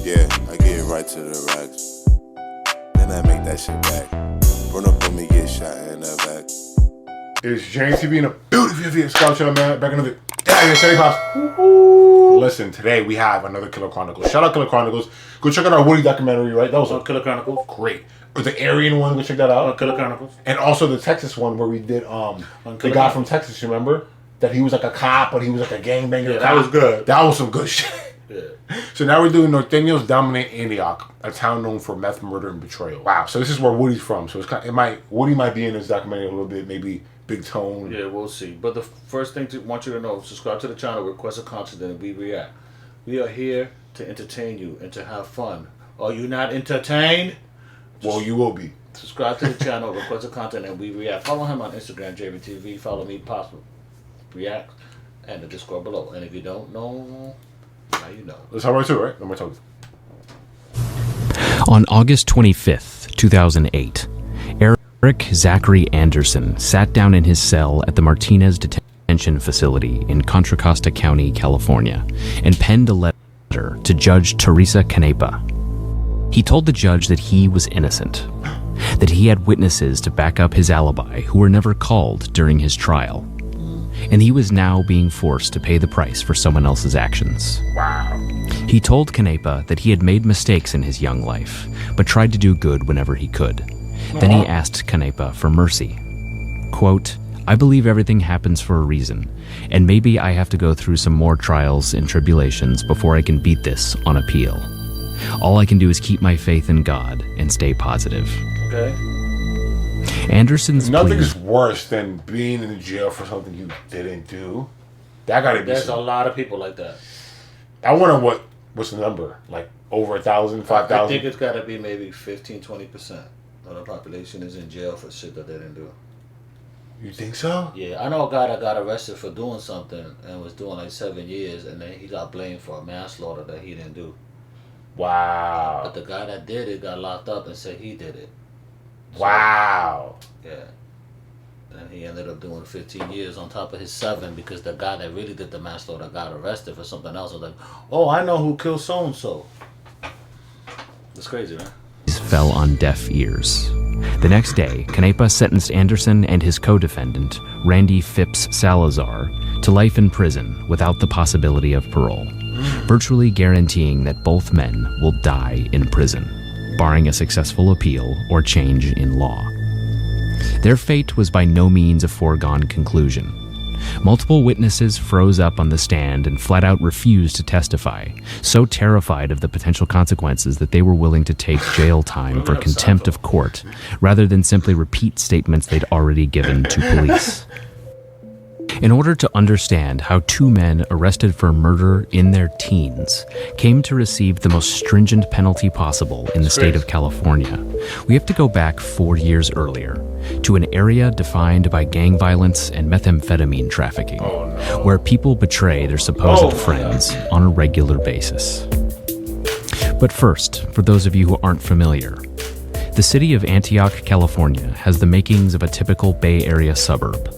Yeah, I get right to the racks. Then I make that shit back. Run up on me, get shot in the back. It's James TV in a beautiful Scout Show, man. Back in the Damn, Sherry Pops. Listen, today we have another Killer Chronicles. Shout out Killer Chronicles. Go check out our Woody documentary, right? That was on Killer Chronicles. Great. Or the Aryan one, go check that out. On Killer Chronicles. And also the Texas one where we did the guy from Texas, you remember? That he was like a cop, but he was like a gangbanger. Yeah, that was good. That was some good shit. Yeah. So now we're doing Norteños dominate Antioch, a town known for meth, murder, and betrayal. Wow. So this is where Woody's from. So it's kind of, Woody might be in this documentary a little bit, maybe Big Tone. Yeah, we'll see. But the first thing I want you to know, subscribe to the channel, request a content, and we react. We are here to entertain you and to have fun. Are you not entertained? Well, you will be. Subscribe to the channel, request a content, and we react. Follow him on Instagram, JBTV. Follow me, Possible React, and the Discord below. And if you don't know, now you know. That's how we're too, right? I'm talking. On August 25th, 2008, Eric Zachary Anderson sat down in his cell at the Martinez Detention Facility in Contra Costa County, California, and penned a letter to Judge Teresa Canepa. He told the judge that he was innocent, that he had witnesses to back up his alibi who were never called during his trial, and he was now being forced to pay the price for someone else's actions. Wow. He told Canepa that he had made mistakes in his young life, but tried to do good whenever he could. Then he asked Canepa for mercy. Quote, "I believe everything happens for a reason, and maybe I have to go through some more trials and tribulations before I can beat this on appeal. All I can do is keep my faith in God and stay positive." Okay. Anderson's Nothing plea... is worse than being in jail for something you didn't do. That gotta be. There's a lot of people like that. I wonder what's the number? Like over 1,000, 5,000? I think it's got to be maybe 15-20% of the population is in jail for shit that they didn't do. You think so? Yeah, I know a guy that got arrested for doing something and was doing like 7 years, and then he got blamed for a manslaughter that he didn't do. Wow. But the guy that did it got locked up and said he did it. So, wow. Yeah. And he ended up doing 15 years on top of his 7 because the guy that really did the manslaughter got arrested for something else. I was like, oh, I know who killed so-and-so. It's crazy, man. Fell on deaf ears. The next day, Canepa sentenced Anderson and his co-defendant, Randy Phipps Salazar, to life in prison without the possibility of parole, virtually guaranteeing that both men will die in prison, barring a successful appeal or change in law. Their fate was by no means a foregone conclusion. Multiple witnesses froze up on the stand and flat out refused to testify, so terrified of the potential consequences that they were willing to take jail time for contempt of court, rather than simply repeat statements they'd already given to police. In order to understand how two men arrested for murder in their teens came to receive the most stringent penalty possible in the state of California, we have to go back 4 years earlier to an area defined by gang violence and methamphetamine trafficking, where people betray their supposed friends on a regular basis. But first, for those of you who aren't familiar, the city of Antioch, California has the makings of a typical Bay Area suburb,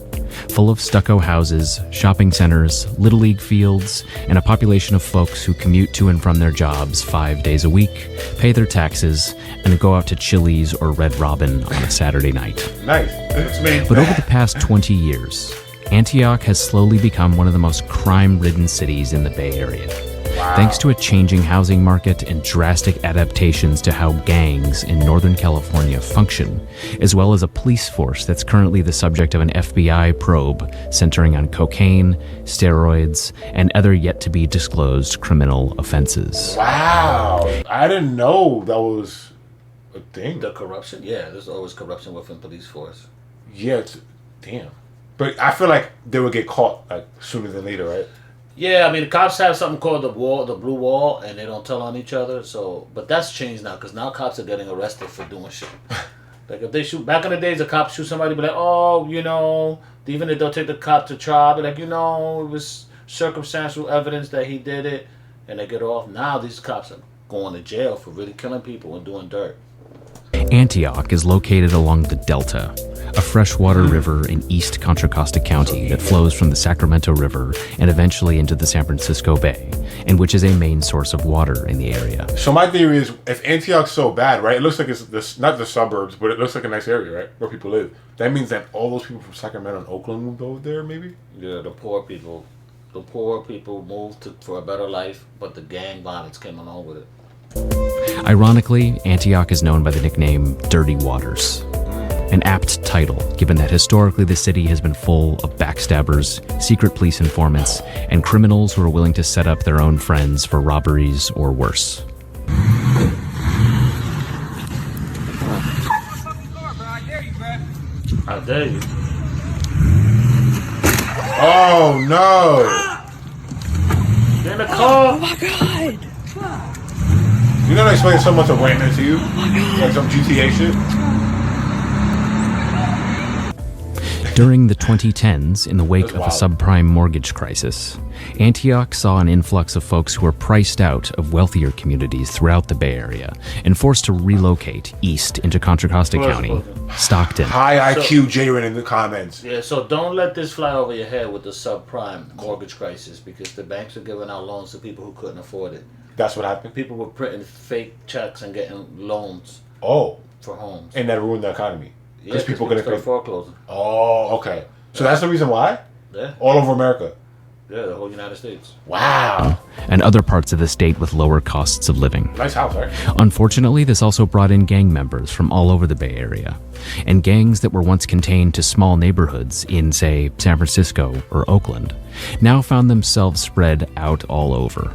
full of stucco houses, shopping centers, Little League fields, and a population of folks who commute to and from their jobs 5 days a week, pay their taxes, and go out to Chili's or Red Robin on a Saturday night. Nice. That's me. But over the past 20 years, Antioch has slowly become one of the most crime-ridden cities in the Bay Area. Wow. Thanks to a changing housing market and drastic adaptations to how gangs in Northern California function, as well as a police force that's currently the subject of an FBI probe centering on cocaine, steroids, and other yet-to-be-disclosed criminal offenses. Wow. I didn't know that was a thing. The corruption? Yeah, there's always corruption within police force. Yeah, damn. But I feel like they would get caught like sooner than later, right? Yeah, I mean, the cops have something called the blue wall, and they don't tell on each other. So, but that's changed now because now cops are getting arrested for doing shit. Like if they shoot, back in the days, the cops shoot somebody, be like, oh, you know, even if they'll take the cop to trial, be like, you know, it was circumstantial evidence that he did it, and they get off. Now these cops are going to jail for really killing people and doing dirt. Antioch is located along the Delta, a freshwater river in East Contra Costa County that flows from the Sacramento River and eventually into the San Francisco Bay, and which is a main source of water in the area. So my theory is, if Antioch's so bad, right? It looks like it's not the suburbs, but it looks like a nice area, right, where people live. That means that all those people from Sacramento and Oakland moved over there, maybe. Yeah, the poor people moved for a better life, but the gang violence came along with it. Ironically, Antioch is known by the nickname Dirty Waters. An apt title, given that historically the city has been full of backstabbers, secret police informants, and criminals who are willing to set up their own friends for robberies or worse. I dare you. Oh no! Get in the car. Oh my god! You know, they explain someone to ran into you, like some GTA shit. During the 2010s, in the wake of a wild. subprime mortgage crisis, Antioch saw an influx of folks who were priced out of wealthier communities throughout the Bay Area and forced to relocate east into Contra Costa County, Stockton. High IQ Jaren in the comments. Yeah, so don't let this fly over your head with the subprime mortgage crisis, because the banks are giving out loans to people who couldn't afford it. That's what happened. People were printing fake checks and getting loans Oh, for homes. and that ruined the economy. Yeah, Because people couldn't started pay. foreclosing. Oh, okay. So that's the reason why? Yeah, All over America. yeah, the whole United States. Wow. And other parts of the state with lower costs of living. Nice house, right? Unfortunately, this also brought in gang members from all over the Bay Area. And gangs that were once contained to small neighborhoods in, say, San Francisco or Oakland, now found themselves spread out all over.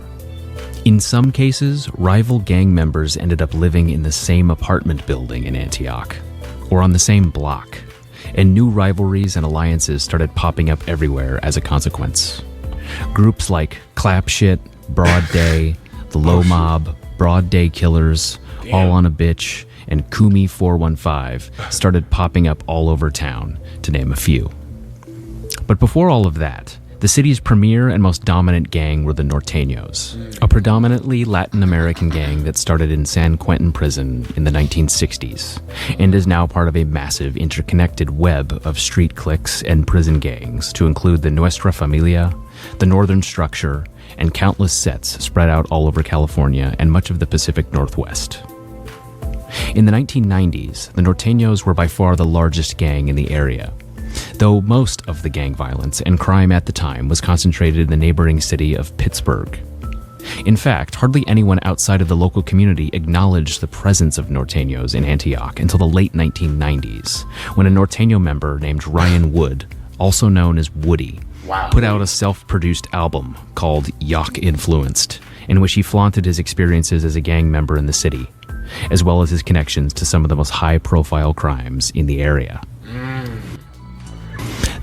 In some cases, rival gang members ended up living in the same apartment building in Antioch, or on the same block, and new rivalries and alliances started popping up everywhere as a consequence. Groups like Clap Shit, Broad Day, The Low Mob, Broad Day Killers, All on a Bitch, and Kumi 415 started popping up all over town, to name a few. But before all of that, the city's premier and most dominant gang were the Norteños, a predominantly Latin American gang that started in San Quentin prison in the 1960s, and is now part of a massive interconnected web of street cliques and prison gangs to include the Nuestra Familia, the Northern Structure, and countless sets spread out all over California and much of the Pacific Northwest. In the 1990s, the Norteños were by far the largest gang in the area, though most of the gang violence and crime at the time was concentrated in the neighboring city of Pittsburgh. In fact, hardly anyone outside of the local community acknowledged the presence of Norteños in Antioch until the late 1990s, when a Norteño member named Ryan Wood, also known as Woody, put out a self-produced album called Yock Influenced, in which he flaunted his experiences as a gang member in the city, as well as his connections to some of the most high-profile crimes in the area.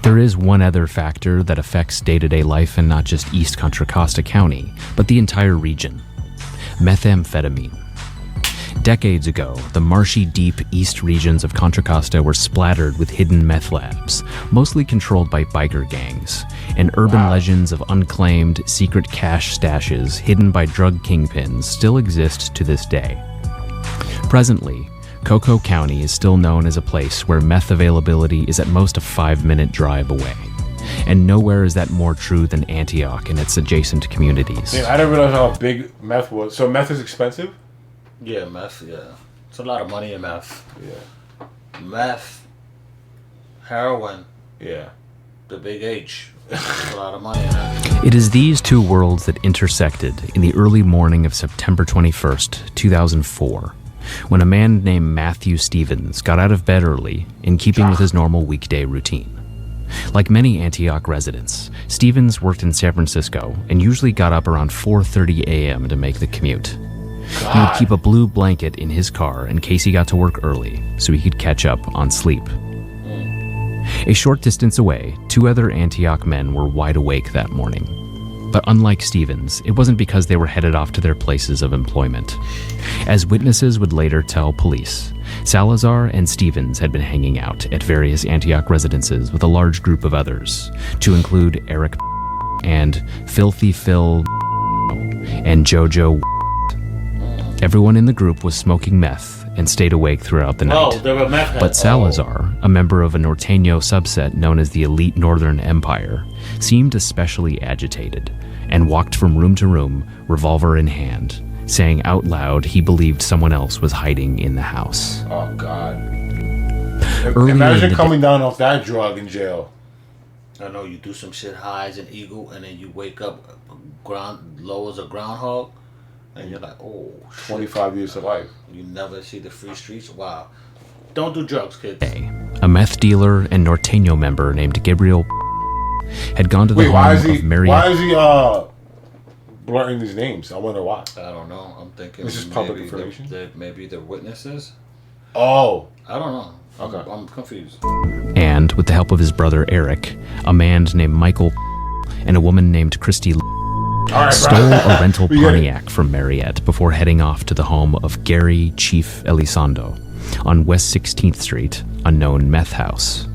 There is one other factor that affects day-to-day life in not just East Contra Costa County, but the entire region: methamphetamine. Decades ago, the marshy, deep east regions of Contra Costa were splattered with hidden meth labs, mostly controlled by biker gangs, and urban legends of unclaimed, secret cash stashes hidden by drug kingpins still exist to this day. Presently, Cocoa County is still known as a place where meth availability is at most a 5-minute drive away. And nowhere is that more true than Antioch and its adjacent communities. Damn, I didn't realize how big meth was. So meth is expensive? Yeah, meth, yeah. It's a lot of money in meth. Yeah. Meth, heroin, Yeah. the big H. There's a lot of money in that. It is these two worlds that intersected in the early morning of September 21st, 2004, when a man named Matthew Stevens got out of bed early in keeping with his normal weekday routine. Like many Antioch residents, Stevens worked in San Francisco and usually got up around 4:30 a.m. to make the commute. He would keep a blue blanket in his car in case he got to work early so he could catch up on sleep. A short distance away, 2 other Antioch men were wide awake that morning. But unlike Stevens, it wasn't because they were headed off to their places of employment. As witnesses would later tell police, Salazar and Stevens had been hanging out at various Antioch residences with a large group of others, to include Eric and Filthy Phil and Jojo. Everyone in the group was smoking meth and stayed awake throughout the night. Oh, they were meth heads. But Salazar a member of a Norteño subset known as the elite Northern Empire, seemed especially agitated and walked from room to room, revolver in hand, saying out loud he believed someone else was hiding in the house. Oh, God. Earlier in Imagine the coming down off that drug in jail. I know you do some shit high as an eagle, and then you wake up low as a groundhog, and you're like, oh, shit. 25 years of life. You never see the free streets. Wow. Don't do drugs, kids. A meth dealer and Norteño member named Gabriel had gone to the home of Mary. Why is he blurring these names? I wonder why. I don't know. I'm thinking This is public information? Maybe they're witnesses. Oh. I don't know. Okay. I'm confused. And with the help of his brother Eric, a man named Michael and a woman named Christy stole a rental Pontiac from Mariette before heading off to the home of Gary Chief Elizondo on West 16th Street, a known meth house.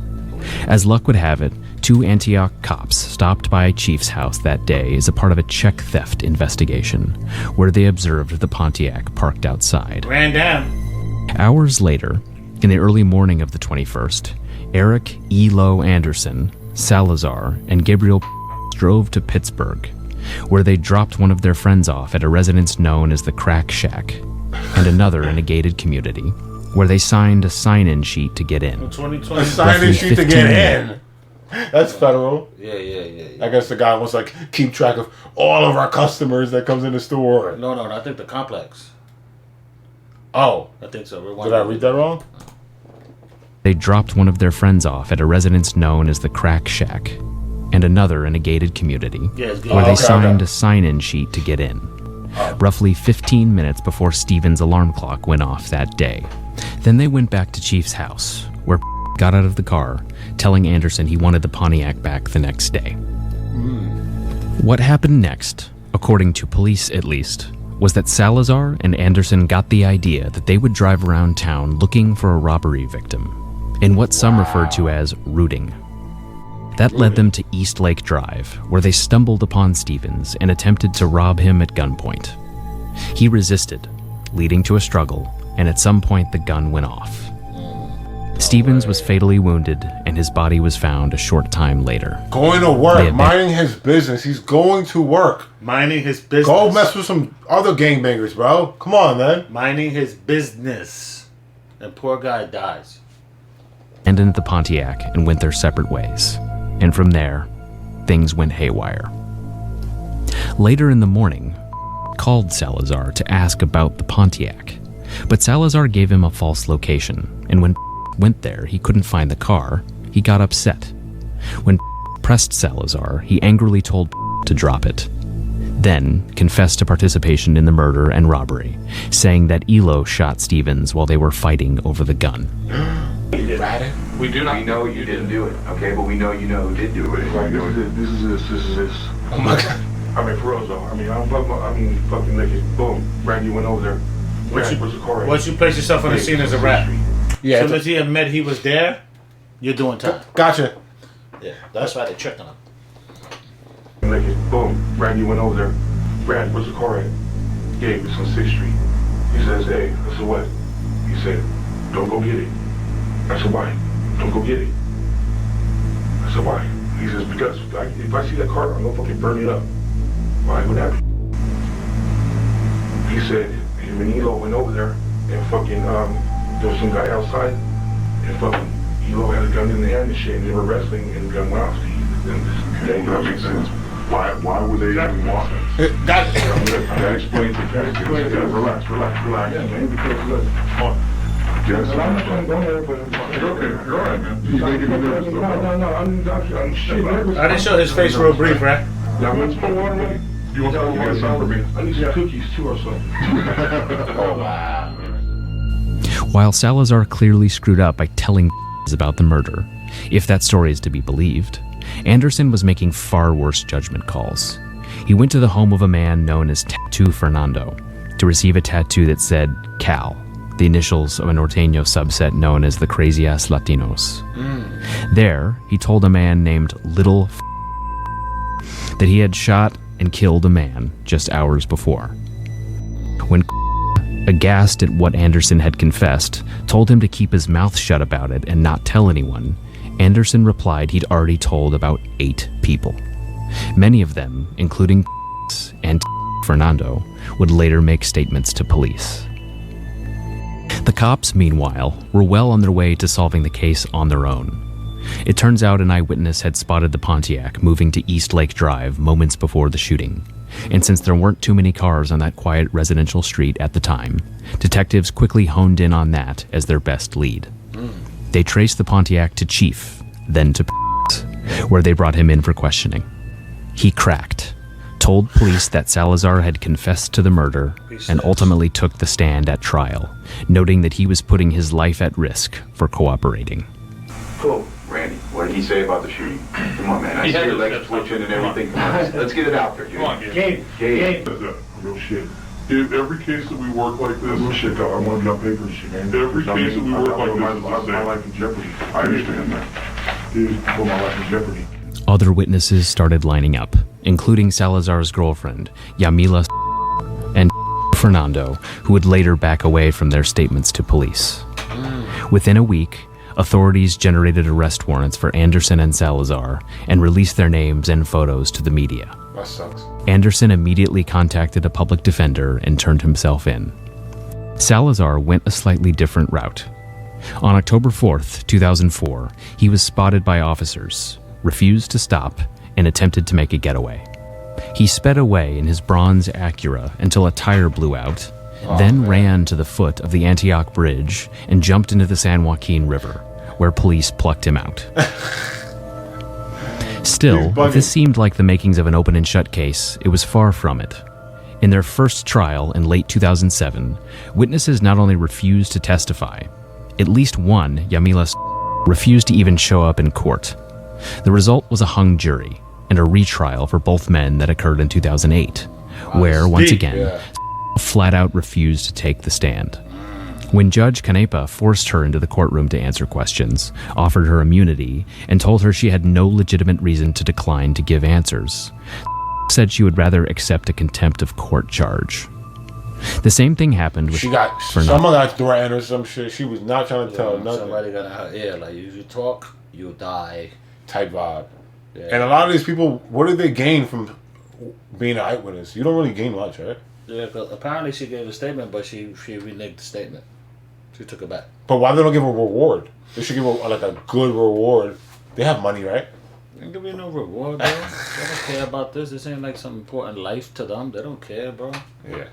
As luck would have it, 2 Antioch cops stopped by Chief's house that day as a part of a check theft investigation, where they observed the Pontiac parked outside. Ran down. Hours later, in the early morning of the 21st, Eric E. Lowe Anderson, Salazar, and Gabriel drove to Pittsburgh, where they dropped one of their friends off at a residence known as the Crack Shack, and another in a gated community, where they signed a sign-in sheet to get in. 2020. A sign-in sheet to get in. That's federal. Yeah. I guess the guy wants to keep track of all of our customers that comes in the store. No, I think the complex. Oh. I think so. Did I read that wrong? They dropped one of their friends off at a residence known as the Crack Shack, and another in a gated community, where they signed a sign-in sheet to get in. Roughly 15 minutes before Steven's alarm clock went off that day. Then they went back to Chief's house, where got out of the car, telling Anderson he wanted the Pontiac back the next day. What happened next, according to police at least, was that Salazar and Anderson got the idea that they would drive around town looking for a robbery victim, in what some referred to as rooting. That led them to East Lake Drive, where they stumbled upon Stevens and attempted to rob him at gunpoint. He resisted, leading to a struggle, and at some point the gun went off. Stevens was fatally wounded, and his body was found a short time later. Going to work, minding his business. He's going to work. Minding his business. Go mess with some other gangbangers, bro. Come on, man. Minding his business. And poor guy dies. Abandoned the Pontiac and went their separate ways. And from there, things went haywire. Later in the morning, called Salazar to ask about the Pontiac, but Salazar gave him a false location, and when went there, he couldn't find the car. He got upset. When pressed Salazar, he angrily told to drop it. Then confessed to participation in the murder and robbery, saying that Elo shot Stevens while they were fighting over the gun. We do not. We know you didn't do it, okay? But we know you know who did do it. Like, this is this. Oh my God. I mean, for real though. I'm fucking naked. Boom. Randy went over there. Once you place yourself on the scene as a rap. Yeah. As soon as he admit he was there, you're doing time. Gotcha. Yeah, that's why they tricked on him. Naked. Boom. Randy went over there. Brad, where's the car at? Gabe, it's on 6th Street. He says, hey, I said, what? He said, don't go get it. I said, why? Don't go get it. I said, why? He says, because if I see that car, I'm gonna fucking burn it up. Why? What happened? He said, him and Elo went over there and fucking, there was some guy outside and fucking Elo had a gun in the hand and shit and they were wrestling and the gun went off. Okay, that makes sense. Why would they even want it? That explains it. Relax. Yeah, man, because look, Yes. I'm not trying to go there, but Go ahead, man. He's making me nervous. no, I'm shit nervous. I didn't show his face real brief, right? Yeah, I'm gonna water, man. You want to get something for me? I need some cookies too or something. Oh, wow. While Salazar clearly screwed up by telling about the murder, if that story is to be believed, Anderson was making far worse judgment calls. He went to the home of a man known as Tattoo Fernando to receive a tattoo that said Cal, the initials of a Norteño subset known as the Crazy Ass Latinos. There, he told a man named Little that he had shot and killed a man just hours before. When aghast at what Anderson had confessed, told him to keep his mouth shut about it and not tell anyone, Anderson replied he'd already told about 8 people. Many of them, including and Fernando, would later make statements to police. The cops, meanwhile, were well on their way to solving the case on their own. It turns out an eyewitness had spotted the Pontiac moving to East Lake Drive moments before the shooting. And since there weren't too many cars on that quiet residential street at the time, detectives quickly honed in on that as their best lead. They traced the Pontiac to Chief, then to where they brought him in for questioning. He cracked, told police that Salazar had confessed to the murder, and ultimately took the stand at trial, noting that he was putting his life at risk for cooperating. Cool. Randy, what did he say about the shooting? Come on, man. I see your legs twitching and everything. Come on. Let's get it out there, dude. Come on, Gabe. That's that. Real shit. If every case that we work like this, real shit, though. I want to get on paper and shit, man. Every case that we work like this, my life in jeopardy. I understand that. Dude, put my life in jeopardy. Other witnesses started lining up, including Salazar's girlfriend, Yamila, and Fernando, who would later back away from their statements to police. Within a week, authorities generated arrest warrants for Anderson and Salazar and released their names and photos to the media. That sucks. Anderson immediately contacted a public defender and turned himself in. Salazar went a slightly different route. On October 4th, 2004, he was spotted by officers, refused to stop, and attempted to make a getaway. He sped away in his bronze Acura until a tire blew out, then ran to the foot of the Antioch Bridge and jumped into the San Joaquin River, where police plucked him out. Still, if this seemed like the makings of an open and shut case, it was far from it. In their first trial in late 2007, witnesses not only refused to testify, at least one, Yamila, refused to even show up in court. The result was a hung jury and a retrial for both men that occurred in 2008, where, once again, flat out refused to take the stand. When Judge Canepa forced her into the courtroom to answer questions, offered her immunity, and told her she had no legitimate reason to decline to give answers, said she would rather accept a contempt of court charge. The same thing happened with someone got threatened or some shit. She was not trying to tell nothing. Somebody like if you talk, you die. Type vibe. Yeah. And a lot of these people, what did they gain from being an eyewitness? You don't really gain much, right? Yeah, because apparently she gave a statement, but she reneged the statement. She took it back. But why they don't give a reward? They should give a good reward. They have money, right? They don't give you no reward, bro. They don't care about this. This ain't like some important life to them. They don't care, bro. Yeah.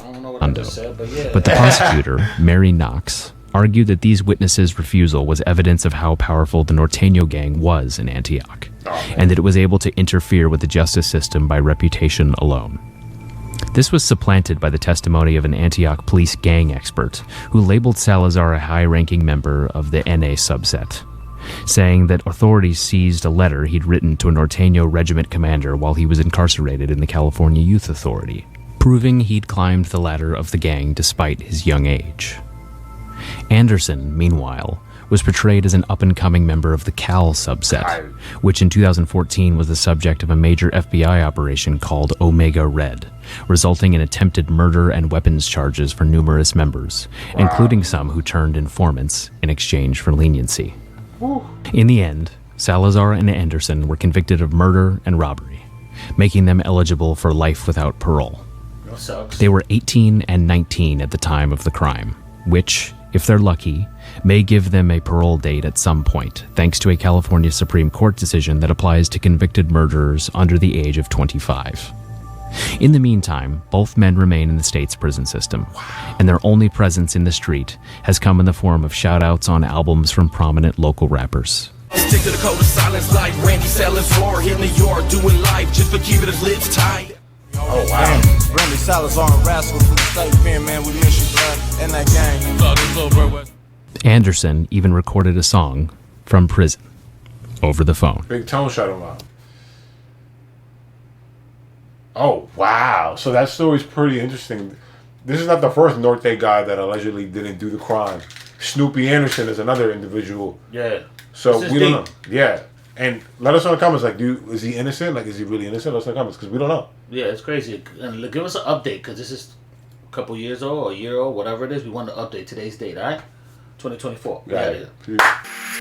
I don't know what I just said, but yeah. But the prosecutor, Mary Knox, argued that these witnesses' refusal was evidence of how powerful the Norteño gang was in Antioch, and that it was able to interfere with the justice system by reputation alone. This was supplanted by the testimony of an Antioch police gang expert who labeled Salazar a high-ranking member of the NA subset, saying that authorities seized a letter he'd written to a Norteño regiment commander while he was incarcerated in the California Youth Authority, proving he'd climbed the ladder of the gang despite his young age. Anderson, meanwhile, was portrayed as an up-and-coming member of the Cal subset, which in 2014 was the subject of a major FBI operation called Omega Red, resulting in attempted murder and weapons charges for numerous members, including some who turned informants in exchange for leniency. In the end, Salazar and Anderson were convicted of murder and robbery, making them eligible for life without parole. That sucks. They were 18 and 19 at the time of the crime, which, if they're lucky, may give them a parole date at some point, thanks to a California Supreme Court decision that applies to convicted murderers under the age of 25. In the meantime, both men remain in the state's prison system, and their only presence in the street has come in the form of shout-outs on albums from prominent local rappers. Stick to the code of silence like Randy Salazar, hitting the yard, doing life just for keeping his lips tight. Oh, wow. Randy Salazar and Rascal from the state pen, man. We miss you, bro. And that gang. Anderson even recorded a song from prison over the phone. Big Tone shut him out. Oh, wow. So that story's pretty interesting. This is not the first Norte guy that allegedly didn't do the crime. Snoopy Anderson is another individual. Yeah. So we don't know. Yeah. And let us know in the comments, like, is he innocent? Like, is he really innocent? Let us know in the comments, because we don't know. Yeah, it's crazy. And give us an update, because this is couple years old or a year old, whatever it is. We want to update today's date, all right? 2024. Got it.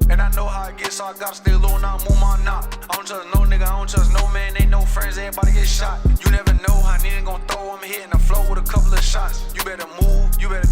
And I know how it gets, so I gotta stay low now, move my knot. I don't trust no nigga, I don't trust no man, ain't no friends, everybody get shot. You never know how nigga gon' throw, I'm hitting the flow with a couple of shots. You better move, you better